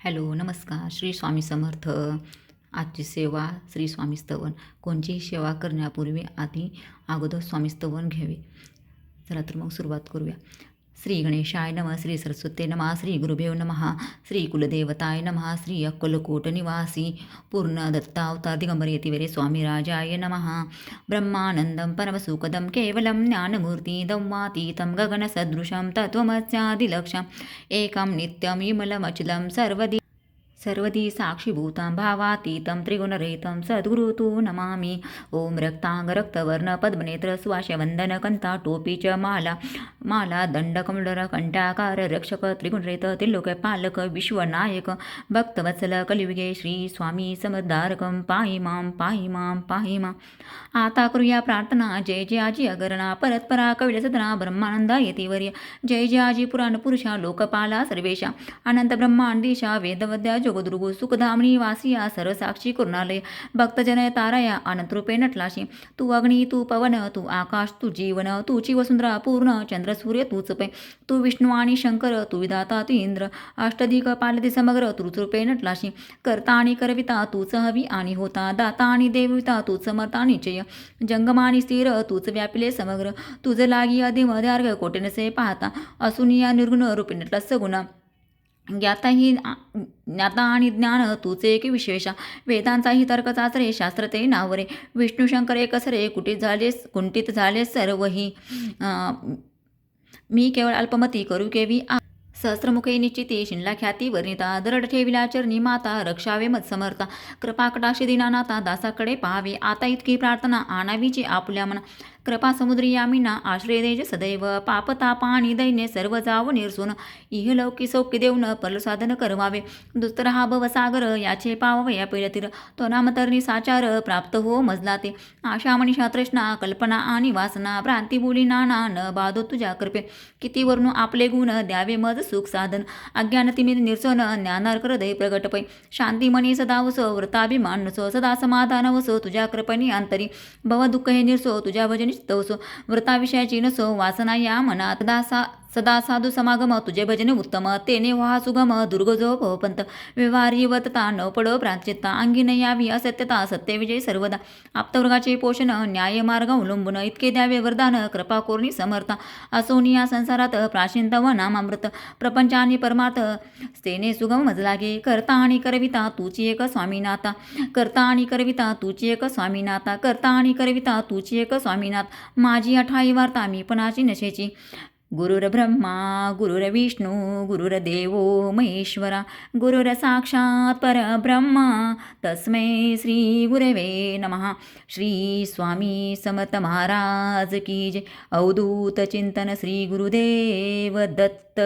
Hello, नमस्कार. श्री स्वामी समर्थ. आजची सेवा श्री स्वामी स्तवन. कोणतीही सेवा करण्यापूर्वी अगोदर स्वामी स्तवन घ्यावे. चला तर मग सुरुवात करूया. श्री गणेशाय नमः, श्री सरस्वते नमः, श्री गुरुभ्यो नमः, श्री कुलदेवताय नमः, श्री अक्कलकोट निवासी पूर्ण दत्तावतार दिगंबर यतिवरे स्वामी राजाय नमः. ब्रह्मानंदं परमसुखदं केवलं ज्ञानमूर्तिदं वातीतं गगनसदृशं तत्त्वमस्यादिलक्ष्यम् एकं नित्यं विमलमचलं सर्वदी साक्षीभूतं भावातीतं त्रिगुणरहितं सद्गुरु तु नमामि. ओम रक्तांग रक्तवर्ण पद्मनेत्र सुवासवंदन कंता टोपी च माला दंड कमलर कंठाकार रक्षक त्रिगुणरहित त्रिलोकपालक विश्वनायक भक्तवत्सल कलियुगे श्री स्वामी समद्धारकं पाहि मां पाहि मां पाहि मां. आता करूया प्रार्थना. जय जय आजी अगरणा परत्परा कविलसदना ब्रह्मानंदा यतिवर्य. जय जय आजी पुराण पुरुषा लोकपाला सर्वेशा अनंत ब्रह्मांडीशा वेदवद्या जोगदुर्गो सुखधामणी वासिया सर्वसाक्षी करुणालय भक्तजनय ताराया अनंतरूपे नटलाशी. तू अग्नी तू पवन तू आकाश तू जीवन तूची वसुंधरा पूर्ण चंद्र सूर्य तूच पै. तू विष्णू आणि शंकर तू विधाता तू इंद्र अष्टदिक पालती समग्र तूच रूपे नटलाशी. करता आणि करविता तूच हवी आणि होता दाता आणि देविता तूच समर्था निश्चय जंगमानी स्थिर तूच व्यापिले समग्र. तुझ लागी अधिमध्ये अर्घ कोटे नसे पाहता असून या निर्गुण रूपे नटला सगुण. ज्ञाता आणि ज्ञान तूचे एक विशेषा वेदांचाही तर्क चाचरे शास्त्र ते नावरे. विष्णू शंकर एकसरे कुंठित झाले सर्वही. मी केवळ अल्पमती करू केवी सहस्रमुखे निश्चिती शिनला ख्याती वर्णिता दरड ठेविला चरणी माता रक्षावे मत समर्था कृपाकटाक्षी दिनानाथा दासाकडे पाहावे. आता इतकी प्रार्थना आणावीची आपुल्या मना कृपा समुद्री यामिना आश्रय देज सदैव पापतापा आणि दैन्य सर्व जाव निरसून इहलौकी सौख्य देऊन परसाधन करवावे. दुस्तर हा भवसागर याचे पावावे या पैलतीर तो नामतरणी साचार प्राप्त हो मजला ते. आशा मनीषा तृष्णा कल्पना आणि वासना भ्रांती बोली नाना न बाधो तुझ्या कृपे. किती वर्णू आपले गुण द्यावे मज सुख साधन अज्ञानतिमिर निर्सन ज्ञानार्क हृदय प्रगट पै. शांती मनी सदा वसो व्रताभिमान नसो सदा समाधान वसो तुझ्या कृपणी अंतरी. भव दुःख हे निर्सो तुझ्या भजनी चित्तवसो व्रताविषयाची नसो वासना या मनात सदा साधू समागम तुझे भजने उत्तम तेने व्हा सुगम दुर्गजो भवपंत. व्यवहारी वर्तता न पडो प्रांचित्ता अंगी न यावी असत्यता सत्यविजय सर्वदा. आप्तवर्गाचे पोषण न्याय मार्ग अवलंबून इतके द्यावे वरदान कृपा कोरणी समर्था. असोनी या संसारात प्राचीन तव नामामृत प्रपंच आणि परमार्थ तेने सुगम मजलागे. करता आणि करविता तुची एक स्वामीनाथा करता आणि करविता तुची एक स्वामीनाथा करता आणि करविता तुची एक स्वामीनाथ. माझी अठाई वार्ता मी पणाची नशेची. गुरुर्ब्रह्मा गुरुर्विष्णू गुरुर्देवो महेश्वरा गुरुर साक्षात परब्रह्मा तस्मै श्री गुरवे नमः. श्री स्वामी समर्थ महाराज की जय. अवधूत चिंतन श्री गुरुदेव दत्त.